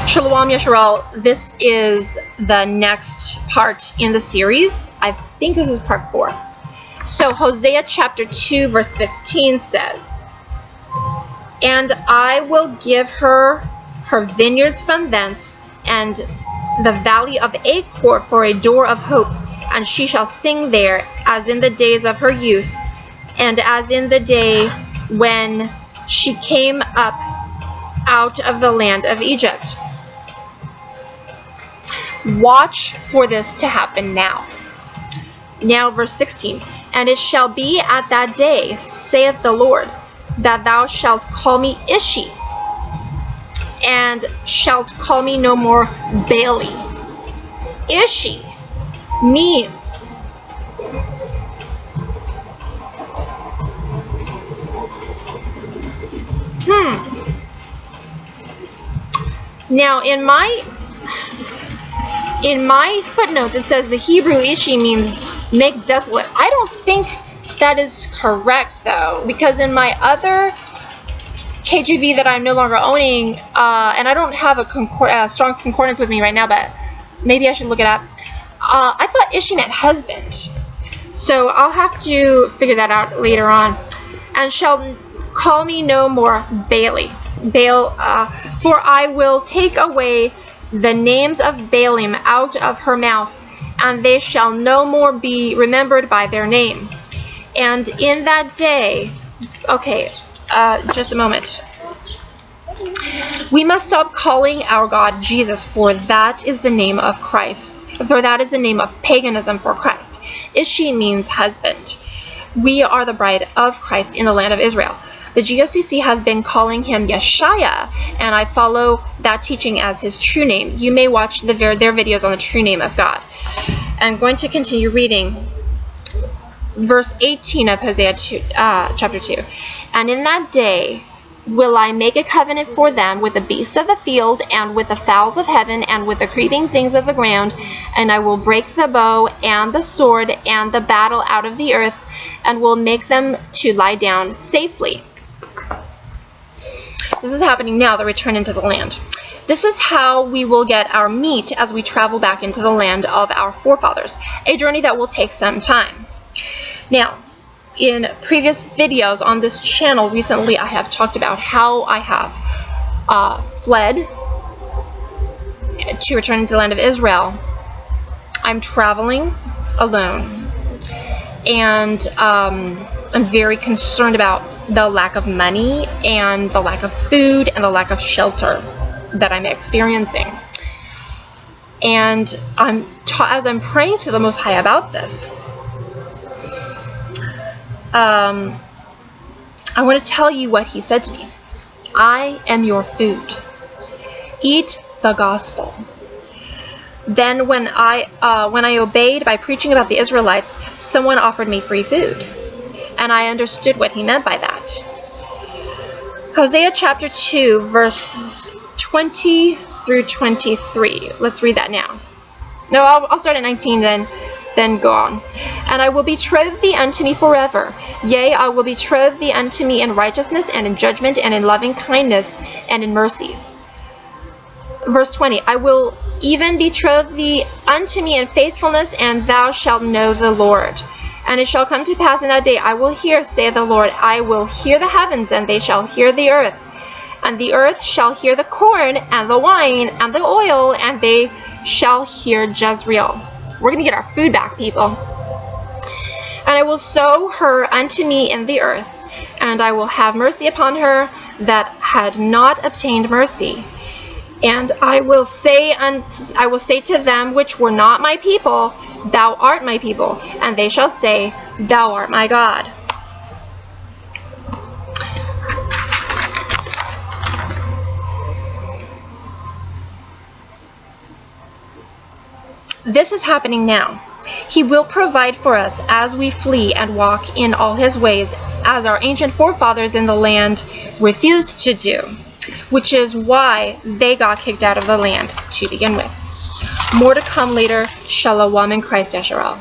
Shalom Yisrael, this is the next part in the series. I think this is part 4. So Hosea chapter 2 verse 15 says, "And I will give her her vineyards from thence, and the valley of Achor for a door of hope, and she shall sing there as in the days of her youth, and as in the day when she came up out of the land of Egypt." Watch for this to happen now. Now verse 16, "And it shall be at that day, saith the Lord, that thou shalt call me Ishi, and shalt call me no more Baali." Ishi means Now in my footnotes it says the Hebrew Ishi means make desolate. I don't think that is correct though, because in my other KJV that I'm no longer owning, and I don't have a Strong's Concordance with me right now, but maybe I should look it up. I thought Ishi meant husband, so I'll have to figure that out later on. "And shall call me no more Baali, for I will take away the names of Baalim out of her mouth, and they shall no more be remembered by their name. And in that day," okay, just a moment. "We must stop calling our God Jesus, for that is the name of Christ. For that is the name of paganism for Christ." Ishi means husband. We are the bride of Christ in the land of Israel. The GOCC has been calling him Yeshaya, and I follow that teaching as his true name. You may watch their videos on the true name of God. I'm going to continue reading verse 18 of Hosea chapter 2. "And in that day will I make a covenant for them with the beasts of the field, and with the fowls of heaven, and with the creeping things of the ground, and I will break the bow and the sword and the battle out of the earth, and will make them to lie down safely." This is happening now, the return into the land. "This is how we will get our meat as we travel back into the land of our forefathers, a journey that will take some time." Now, in previous videos on this channel recently, I have talked about how I have fled to return to the land of Israel. I'm traveling alone, and I'm very concerned about the lack of money and the lack of food and the lack of shelter that I'm experiencing. And as I'm praying to the Most High about this, I want to tell you what he said to me. "I am your food. Eat the gospel." Then when I obeyed by preaching about the Israelites, someone offered me free food, and I understood what he meant by that. Hosea chapter 2 verses 20 through 23. Let's read that now. No, I'll start at 19 then go on. "And I will betroth thee unto me forever. Yea, I will betroth thee unto me in righteousness and in judgment and in loving kindness and in mercies." Verse 20, "I will even betroth thee unto me in faithfulness, and thou shalt know the Lord. And it shall come to pass in that day, I will hear, saith the Lord, I will hear the heavens, and they shall hear the earth. And the earth shall hear the corn, and the wine, and the oil, and they shall hear Jezreel." We're going to get our food back, people. "And I will sow her unto me in the earth, and I will have mercy upon her that had not obtained mercy. And I will say to them which were not my people, Thou art my people, and they shall say, Thou art my God." This is happening now. He will provide for us as we flee and walk in all his ways, as our ancient forefathers in the land refused to do, which is why they got kicked out of the land to begin with. More to come later. Shalom in Christ Yisrael.